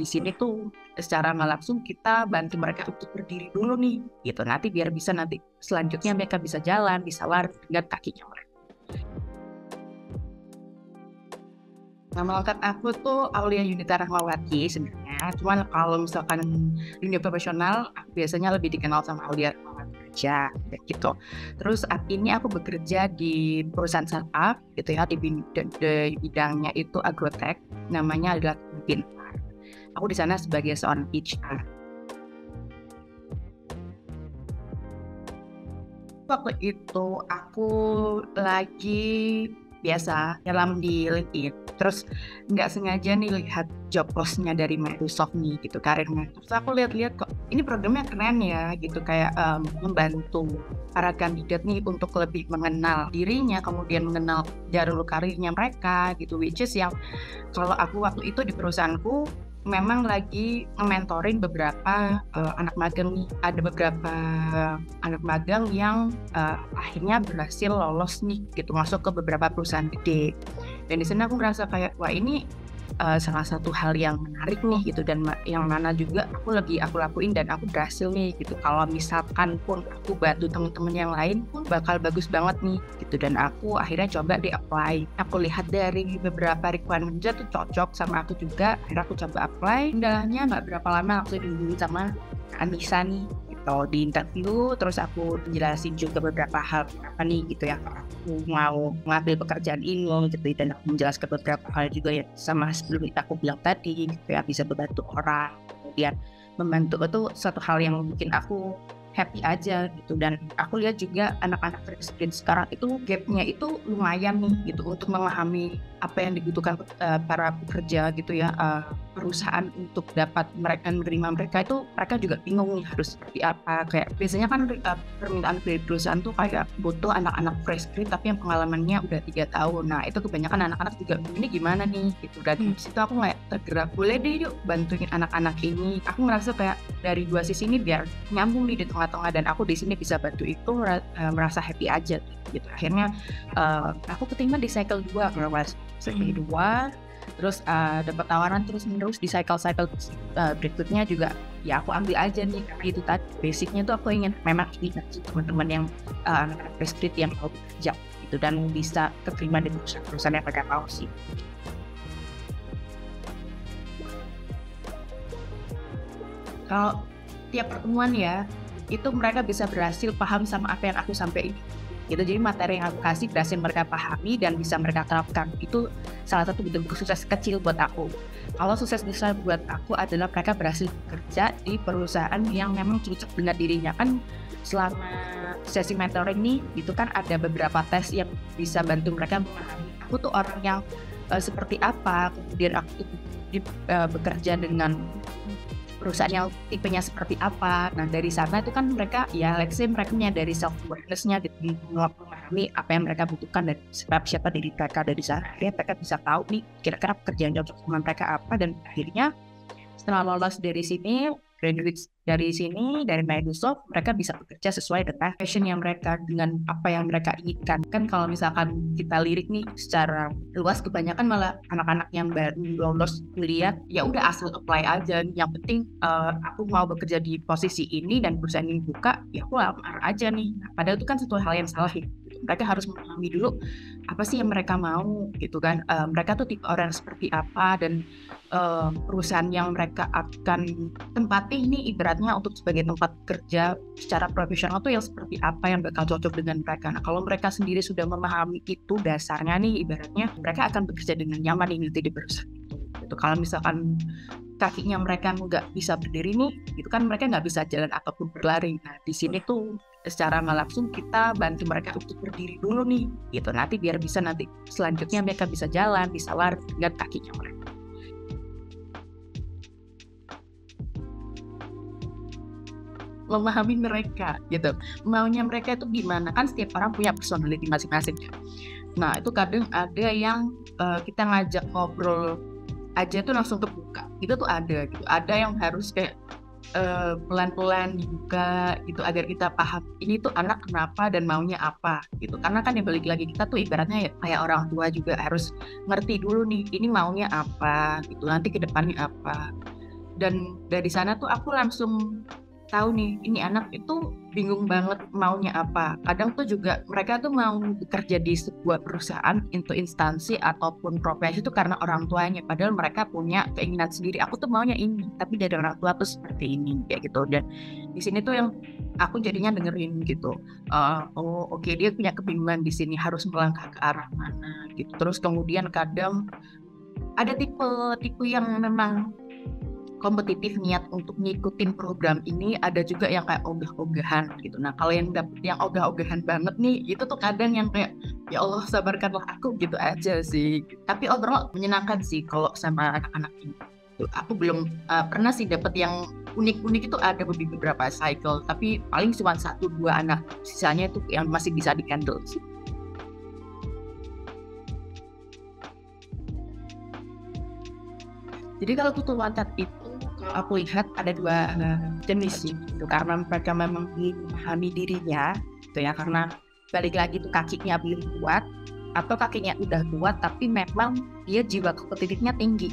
di sini tuh secara nggak langsung kita bantu mereka untuk berdiri dulu nih, gitu. Nanti biar bisa nanti selanjutnya mereka bisa jalan, bisa lari dengan kakinya mereka. Nama lengkap aku tuh Aulia Yunita Rahmawati sebenarnya. Cuman kalau misalkan dunia profesional, aku biasanya lebih dikenal sama Aulia Rahmawati aja, kayak gitu. Terus saat ini aku bekerja di perusahaan startup, gitu ya, di bidangnya itu agrotech, namanya adalah Bintar. Aku di sana sebagai seorang HR. Waktu itu aku lagi biasa nyelam di LinkedIn, terus nggak sengaja nih lihat job post-nya dari Microsoft nih gitu karirnya. Terus aku lihat-lihat kok ini programnya keren ya gitu, kayak membantu para kandidat nih untuk lebih mengenal dirinya, kemudian mengenal jalur karirnya mereka gitu, which is yang kalau aku waktu itu di perusahaanku memang lagi mentoring beberapa anak magang nih. Ada beberapa anak magang yang akhirnya berhasil lolos nih gitu masuk ke beberapa perusahaan gede. Dan di sini aku merasa kayak wah ini salah satu hal yang menarik nih gitu, dan yang mana juga aku lakuin dan aku berhasil nih gitu. Kalau misalkan pun aku bantu teman-teman yang lain pun bakal bagus banget nih gitu, dan aku akhirnya coba di apply. Aku lihat dari beberapa requirement tuh cocok sama aku juga, akhirnya aku coba apply. Udahnya nggak berapa lama aku dihubungi sama Anissa nih gitu di interview, terus aku jelasin juga beberapa hal apa nih gitu ya aku mau mengambil pekerjaan ini gitu, dan aku menjelaskan beberapa hal juga ya sama sebelum itu aku bilang tadi gitu ya, bisa membantu orang, kemudian membantu itu satu hal yang mungkin aku happy aja gitu. Dan aku lihat juga anak-anak fresh grad sekarang itu gapnya itu lumayan nih gitu untuk memahami apa yang dibutuhkan para pekerja gitu ya, perusahaan untuk dapat mereka menerima mereka itu, mereka juga bingung nih harus seperti apa. Kayak biasanya kan permintaan dari perusahaan tuh kayak butuh anak-anak fresh grad tapi yang pengalamannya udah 3 tahun. Nah itu kebanyakan anak-anak juga ini gimana nih gitu, dan di situ aku kayak tergerak, boleh deh yuk bantuin anak-anak ini. Aku ngerasa kayak dari dua sisi ini biar nyambung nih di tengah-tengah, dan aku di sini bisa bantu itu, merasa happy aja gitu. Akhirnya aku keterima di cycle 2 kalau cycle 2, terus dapat tawaran terus menerus di cycle berikutnya juga ya aku ambil aja nih, karena itu tadi basicnya tuh aku ingin memang ini teman-teman yang anak-anak fresh grad yang mau bekerja gitu dan bisa keterima di perusahaan yang mereka mau sih. Kalau tiap pertemuan ya, itu mereka bisa berhasil paham sama apa yang aku sampaikan gitu. Jadi materi yang aku kasih berhasil mereka pahami dan bisa mereka terapkan. Itu salah satu bentuk sukses kecil buat aku. Kalau sukses besar buat aku adalah mereka berhasil bekerja di perusahaan yang memang cocok dengan dirinya. Kan selama sesi mentoring ini itu kan ada beberapa tes yang bisa bantu mereka memahami aku tuh orang yang seperti apa, kemudian aku bekerja dengan perusahaan yang tipenya seperti apa. Nah dari sana itu kan mereka ya let's say mereka menyadari self awareness-nya gitu, memahami apa yang mereka butuhkan dan siapa diri mereka. Dari sana akhirnya mereka bisa tahu nih kira-kira pekerjaan cocok dengan mereka apa, dan akhirnya setelah lolos dari sini, graduate dari sini, dari Microsoft, mereka bisa bekerja sesuai dengan passion-nya mereka, dengan apa yang mereka inginkan. Kan kalau misalkan kita lirik nih secara luas, kebanyakan malah anak-anak yang baru lulus kuliah, ya udah asal apply aja. Yang penting aku mau bekerja di posisi ini dan perusahaan ini buka, ya aku lamar aja nih. Nah, padahal itu kan satu hal yang salah ya. Mereka harus memahami dulu apa sih yang mereka mau gitu kan. Mereka tuh tipe orang seperti apa, dan perusahaan yang mereka akan tempati ini ibaratnya untuk sebagai tempat kerja secara profesional tuh yang seperti apa yang bakal cocok dengan mereka. Nah kalau mereka sendiri sudah memahami itu dasarnya nih, ibaratnya mereka akan bekerja dengan nyaman ini di perusahaan itu. Kalau misalkan kakinya mereka nggak bisa berdiri nih, itu kan mereka nggak bisa jalan ataupun berlari. Nah di sini tuh secara nggak langsung kita bantu mereka untuk berdiri dulu nih gitu. Nanti biar bisa nanti selanjutnya mereka bisa jalan, bisa lari dengan kakinya mereka. Memahami mereka gitu, maunya mereka itu gimana, kan setiap orang punya personality masing-masing ya. Nah itu kadang ada yang kita ngajak ngobrol aja tuh langsung terbuka, itu tuh ada gitu. Ada yang harus kayak pelan-pelan dibuka gitu agar kita paham ini tuh anak kenapa dan maunya apa gitu. Karena kan ya balik lagi kita tuh ibaratnya ya kayak orang tua juga harus ngerti dulu nih ini maunya apa gitu, nanti ke depannya apa. Dan dari sana tuh aku langsung tahu nih, ini anak itu bingung banget maunya apa. Kadang tuh juga mereka tuh mau bekerja di sebuah perusahaan, untuk instansi ataupun profesi itu karena orang tuanya. Padahal mereka punya keinginan sendiri. Aku tuh maunya ini, tapi dari orang tua tuh seperti ini, kayak gitu. Dan di sini tuh yang aku jadinya dengerin gitu. Oh oke, dia punya kebingungan di sini harus melangkah ke arah mana gitu. Terus kemudian kadang ada tipe-tipe yang memang kompetitif niat untuk ngikutin program ini, ada juga yang kayak ogah-ogahan gitu. Nah kalau yang dapet yang ogah-ogahan banget nih, itu tuh kadang yang kayak ya Allah sabarkanlah aku gitu aja sih. Tapi overall menyenangkan sih kalau sama anak-anak ini. Tuh, aku belum pernah sih dapet yang unik-unik. Itu ada beberapa cycle, tapi paling cuma 1-2 anak, sisanya itu yang masih bisa di-handle sih. Jadi kalau tutul wancat itu, kalau aku lihat ada 2 jenis sih gitu. Karena mereka memang ingin memahami dirinya gitu ya, karena balik lagi tuh kakinya belum kuat atau kakinya udah kuat tapi memang dia jiwa kompetitifnya tinggi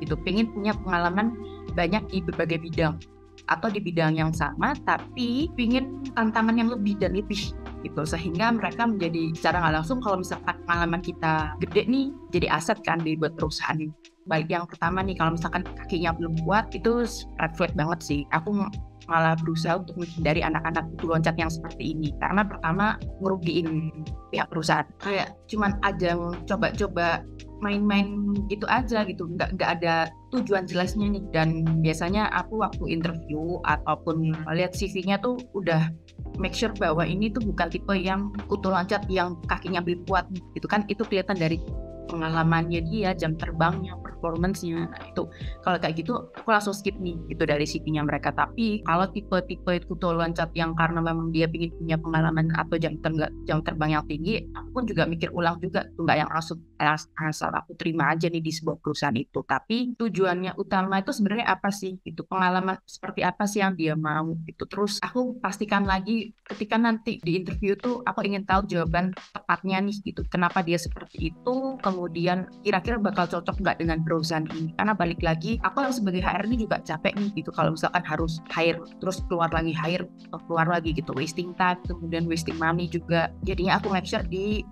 gitu, pengen punya pengalaman banyak di berbagai bidang atau di bidang yang sama tapi pengen tantangan yang lebih dan lebih gitu, sehingga mereka menjadi secara nggak langsung kalau misalkan pengalaman kita gede nih jadi aset kan di buat perusahaan ini. Baik yang pertama nih, kalau misalkan kakinya belum kuat itu red flag banget sih. Aku malah berusaha untuk menghindari anak-anak itu loncat yang seperti ini, karena pertama ngerugiin pihak perusahaan, kayak cuman aja coba-coba main-main gitu aja gitu, nggak ada tujuan jelasnya nih. Dan biasanya aku waktu interview ataupun lihat CV-nya tuh udah make sure bahwa ini tuh bukan tipe yang kutu loncat yang kakinya belum kuat gitu kan. Itu kelihatan dari pengalamannya dia, jam terbangnya, performance-nya. Nah, itu kalau kayak gitu aku langsung skip nih gitu dari CV-nya mereka. Tapi kalau tipe-tipe kutu loncat yang karena memang dia ingin punya pengalaman atau jam terbang yang tinggi, aku pun juga mikir ulang juga tuh, nggak yang langsung asal aku terima aja nih di sebuah perusahaan itu. Tapi tujuannya utama itu sebenarnya apa sih? Itu pengalaman seperti apa sih yang dia mau gitu. Terus aku pastikan lagi ketika nanti di interview tuh aku ingin tahu jawaban tepatnya nih gitu. Kenapa dia seperti itu? Kemudian kira-kira bakal cocok nggak dengan perusahaan ini? Karena balik lagi, aku yang sebagai HR ini juga capek nih gitu. Kalau misalkan harus hire, terus keluar lagi hire, keluar lagi gitu, wasting time, kemudian wasting money juga. Jadinya aku make sure di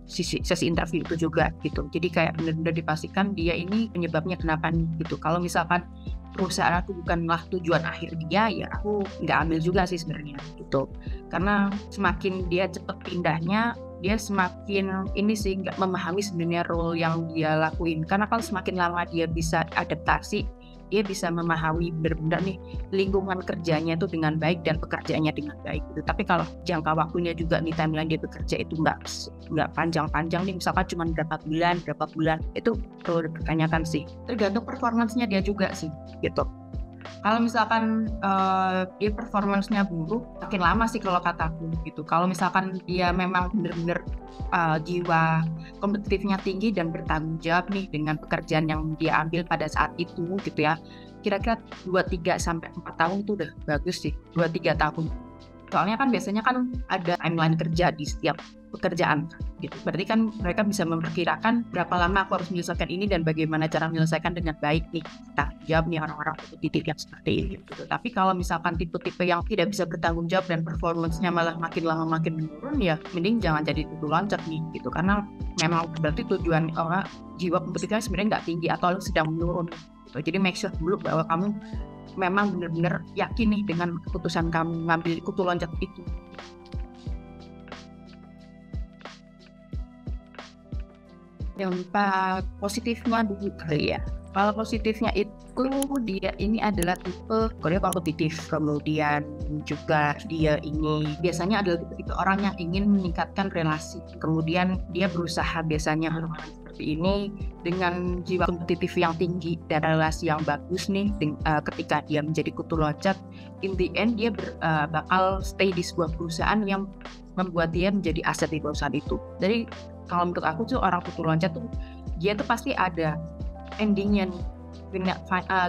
sesi interview itu juga gitu. Jadi kayak benar-benar dipastikan dia ini penyebabnya kenapa nih gitu. Kalau misalkan perusahaan aku bukanlah tujuan akhir dia, ya aku nggak ambil juga sih sebenarnya gitu. Karena semakin dia cepet pindahnya, dia semakin ini sih nggak memahami sebenarnya role yang dia lakuin. Karena kalau semakin lama dia bisa adaptasi, dia bisa memahami benar-benar nih lingkungan kerjanya itu dengan baik dan pekerjaannya dengan baik gitu. Tapi kalau jangka waktunya juga nih, timeline dia bekerja itu nggak panjang-panjang nih, misalkan cuma berapa bulan, itu perlu dipertanyakan sih. Tergantung performancenya dia juga sih gitu. Kalau misalkan dia performance-nya buruk, makin lama sih kalau kataku gitu. Kalau misalkan dia memang benar-benar jiwa kompetitifnya tinggi dan bertanggung jawab nih dengan pekerjaan yang dia ambil pada saat itu gitu ya. Kira-kira 2-3 sampai 4 tahun itu udah bagus sih, 2-3 tahun. Soalnya kan biasanya kan ada timeline kerja di setiap pekerjaan gitu. Berarti kan mereka bisa memperkirakan berapa lama aku harus menyelesaikan ini dan bagaimana cara menyelesaikan dengan baik nih. Nah, jawab nih orang-orang kompetitif yang seperti ini gitu. Tapi kalau misalkan tipe-tipe yang tidak bisa bertanggung jawab dan performance-nya malah makin lama makin menurun, ya mending jangan jadi kutu loncat nih gitu. Karena memang berarti tujuan orang jiwa kompetitifnya sebenarnya nggak tinggi atau sedang menurun gitu. Jadi make sure dulu bahwa kamu memang benar-benar yakin nih dengan keputusan kamu ngambil kutu loncat itu. Yang positifnya dulu kali ya. Kalau positifnya itu dia ini adalah tipe Korea kompetitif, kemudian juga dia ini biasanya adalah tipe orang yang ingin meningkatkan relasi, kemudian dia berusaha biasanya orang-orang seperti ini dengan jiwa kompetitif yang tinggi dan relasi yang bagus nih. Ketika dia menjadi kutu loncat, in the end dia bakal stay di sebuah perusahaan yang membuat dia menjadi aset di perusahaan itu. Jadi kalau menurut aku tuh orang kutu loncat tuh dia tuh pasti ada endingnya nih,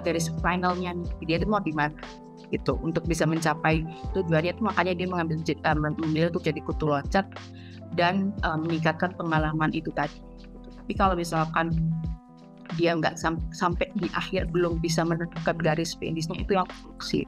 garis finalnya nih, dia tuh mau di mana gitu untuk bisa mencapai tujuannya tuh. Makanya dia memilih untuk jadi kutu loncat dan meningkatkan pengalaman itu tadi gitu. Tapi kalau misalkan dia nggak sampai di akhir belum bisa menentukan garis finishnya, itu yang sih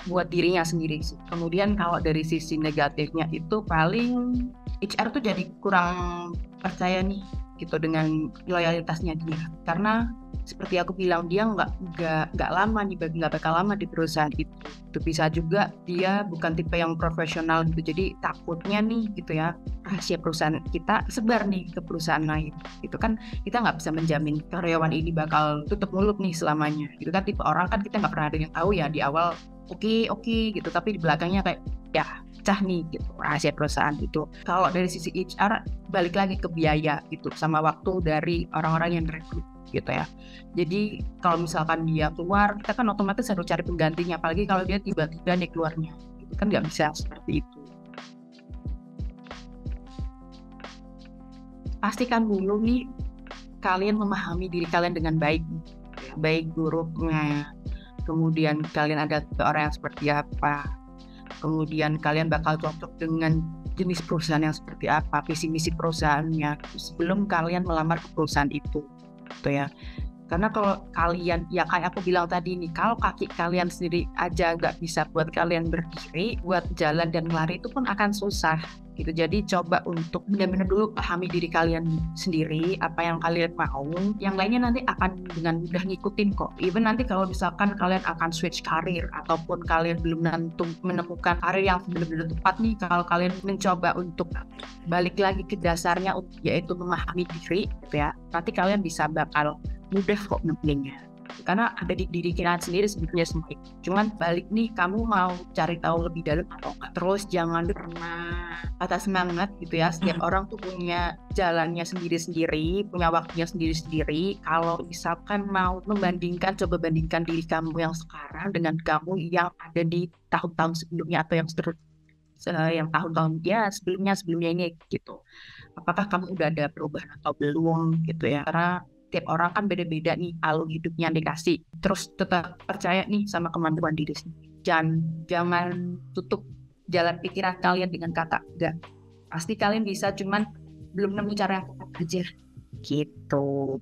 buat dirinya sendiri sih. Kemudian kalau dari sisi negatifnya itu paling HR tuh jadi kurang percaya nih gitu dengan loyalitasnya dia, karena seperti aku bilang dia nggak lama nih, nggak bakal lama di perusahaan itu. Itu bisa juga dia bukan tipe yang profesional gitu, jadi takutnya nih gitu ya rahasia perusahaan kita sebar nih ke perusahaan lain. Itu kan kita nggak bisa menjamin karyawan ini bakal tutup mulut nih selamanya. Itu kan tipe orang kan kita nggak pernah ada yang tahu ya di awal oke gitu, tapi di belakangnya kayak ya pecah nih gitu rahasia perusahaan itu. Kalau dari sisi HR balik lagi ke biaya gitu sama waktu dari orang-orang yang rekrut gitu ya. Jadi kalau misalkan dia keluar, kita kan otomatis harus cari penggantinya, apalagi kalau dia tiba-tiba nih keluarnya, itu kan nggak bisa seperti itu. Pastikan dulu nih kalian memahami diri kalian dengan baik, baik buruknya, kemudian kalian ada orang yang seperti apa, kemudian kalian bakal cocok dengan jenis perusahaan yang seperti apa, visi misi perusahaannya sebelum kalian melamar ke perusahaan itu, gitu ya. Karena kalau kalian, ya kayak aku bilang tadi nih, kalau kaki kalian sendiri aja nggak bisa buat kalian berdiri, buat jalan dan lari itu pun akan susah gitu. Jadi coba untuk benar-benar dulu pahami diri kalian sendiri, apa yang kalian mau, yang lainnya nanti akan dengan mudah ngikutin kok. Even nanti kalau misalkan kalian akan switch karir, ataupun kalian belum menemukan karir yang benar-benar tepat nih, kalau kalian mencoba untuk balik lagi ke dasarnya, yaitu memahami diri gitu ya, nanti kalian bisa bakal mudah kok nemuinnya, karena ada di diri kalian sendiri sebetulnya semua. Cuman balik nih, kamu mau cari tahu lebih dalam atau enggak. Terus jangan pernah patah semangat gitu ya, setiap orang tuh punya jalannya sendiri-sendiri, punya waktunya sendiri-sendiri. Kalau misalkan mau membandingkan, coba bandingkan diri kamu yang sekarang dengan kamu yang ada di tahun-tahun sebelumnya atau yang tahun-tahun ya sebelumnya ini gitu. Apakah kamu udah ada perubahan atau belum gitu ya, karena tiap orang kan beda-beda nih alur hidupnya yang dikasih. Terus tetap percaya nih sama kemampuan diri sendiri. Jangan tutup jalan pikiran kalian dengan kata enggak. Pasti kalian bisa, cuman belum nemu cara yang tepat aja gitu.